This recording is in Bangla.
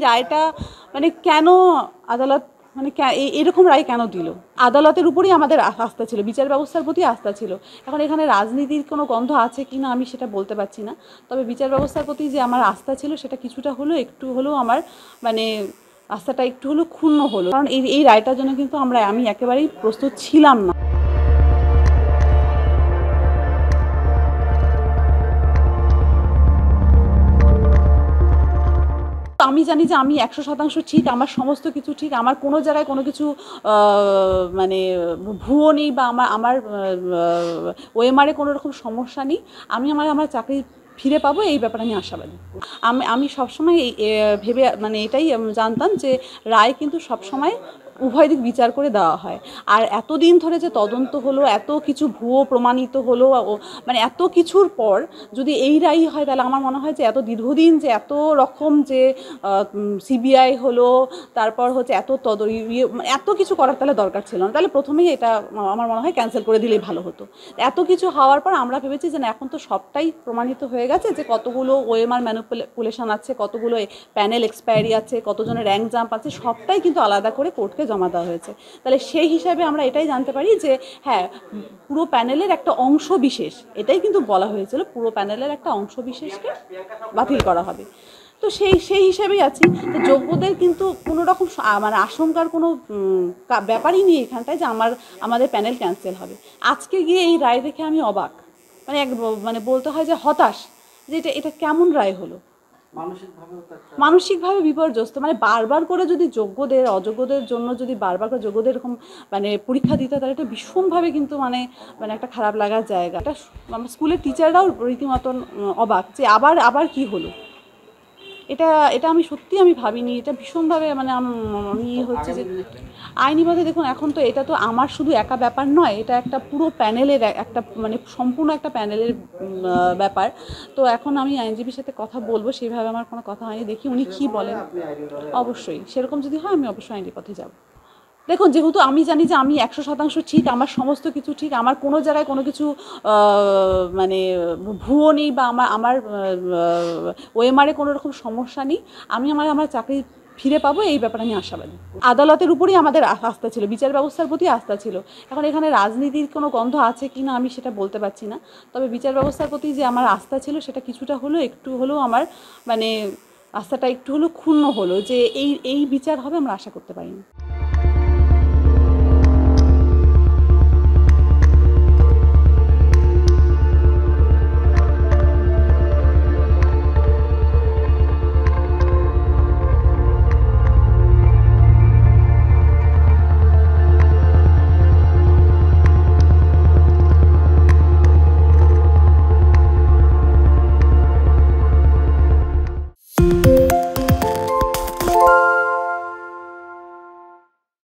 রায়টা মানে কেন আদালত মানে এরকম রায় কেন দিল? আদালতের উপরই আমাদের আস্থা ছিল, বিচার ব্যবস্থার প্রতি আস্থা ছিল। এখন এখানে রাজনীতির কোনো গন্ধ আছে কি না আমি সেটা বলতে পারছি না, তবে বিচার ব্যবস্থার প্রতি যে আমার আস্থা ছিল সেটা কিছুটা হলেও একটু হলেও আমার মানে আস্থাটা একটু হলেও ক্ষুণ্ণ হলো, কারণ এই রায়টার জন্য কিন্তু আমি একেবারেই প্রস্তুত ছিলাম না। আমি জানি যে আমি 100% ঠিক, আমার সমস্ত কিছু ঠিক, আমার কোনো জায়গায় কোনো কিছু মানে ভুয়ো নেই বা আমার ওএমআরে কোনো রকম সমস্যা নেই। আমি আমার চাকরি ফিরে পাবো এই ব্যাপারে আমি আশাবাদী। আমি সবসময় ভেবে মানে এটাই জানতাম যে রায় কিন্তু সবসময় উভয় দিক বিচার করে দেওয়া হয়। আর এতদিন ধরে যে তদন্ত হলো, এত কিছু ভুয়ো প্রমাণিত হলো, মানে এত কিছুর পর যদি এই রায়ই হয়, তাহলে আমার মনে হয় যে এত দীর্ঘদিন যে এত রকম যে সিবিআই হলো, তারপর হচ্ছে এত কিছু করার তাহলে দরকার ছিল না। তাহলে প্রথমেই এটা আমার মনে হয় ক্যান্সেল করে দিলেই ভালো হতো। এত কিছু হওয়ার পর আমরা ভেবেছি যে না, এখন তো সবটাই প্রমাণিত হয়ে গেছে যে কতগুলো ওএমআর ম্যানিপুলেশন আছে, কতগুলো প্যানেল এক্সপায়ারি আছে, কতজনের র্যাঙ্ক জাম্প আছে, সবটাই কিন্তু আলাদা করে কোর্টকে জমা দেওয়া হয়েছে। তাহলে সেই হিসাবে আমরা এটাই জানতে পারি যে হ্যাঁ, পুরো প্যানেলের একটা অংশ বিশেষ, এটাই কিন্তু বলা হয়েছিল, পুরো প্যানেলের একটা অংশ বিশেষকে বাতিল করা হবে। তো সেই হিসেবেই আছি। তো যোগ্যদের কিন্তু কোনো রকম মানে আশঙ্কার কোনো ব্যাপারই নেই এখানটায় যে আমাদের প্যানেল ক্যান্সেল হবে। আজকে গিয়ে এই রায় দেখে আমি অবাক, মানে বলতে হয় যে হতাশ, যে এটা কেমন রায় হলো। মানসিকভাবে বিপর্যস্ত, মানে বারবার করে যদি যোগ্যদের অযোগ্যদের জন্য যদি বারবার করে যোগ্যদের এরকম মানে পরীক্ষা দিতে, তাহলে এটা ভীষণভাবে কিন্তু মানে একটা খারাপ লাগার জায়গা। এটা আমার স্কুলের টিচাররাও রীতিমতন অবাক যে আবার কি হলো। এটা আমি সত্যি ভাবিনি। এটা ভীষণভাবে মানে আমি হচ্ছে যে আইনিভাবে দেখুন, এখন তো এটা তো আমার শুধু একা ব্যাপার নয়, এটা একটা পুরো প্যানেলের একটা মানে সম্পূর্ণ একটা প্যানেলের ব্যাপার। তো এখন আমি আইনজীবীর সাথে কথা বলবো, সেইভাবে আমার কোনো কথা হয়নি, দেখি উনি কী বলেন। অবশ্যই সেরকম যদি হয় আমি অবশ্যই আইনি পথে যাব। দেখুন, যেহেতু আমি জানি যে আমি 100% ঠিক, আমার সমস্ত কিছু ঠিক, আমার কোনো জায়গায় কোনো কিছু মানে ভুয়ো নেই বা আমার ওএমআরে কোনো রকম সমস্যা নেই, আমি আমার চাকরি ফিরে পাবো এই ব্যাপারে আমি আশাবাদী। আদালতের উপরই আমাদের আস্থা ছিল, বিচার ব্যবস্থার প্রতি আস্থা ছিল। এখন এখানে রাজনীতির কোনো গন্ধ আছে কি না আমি সেটা বলতে পারছি না, তবে বিচার ব্যবস্থার প্রতি যে আমার আস্থা ছিল সেটা কিছুটা হলেও একটু হলেও আমার মানে আস্থাটা একটু হলেও ক্ষুণ্ণ হলো, যে এই বিচার হবে আমরা আশা করতে পারিনি।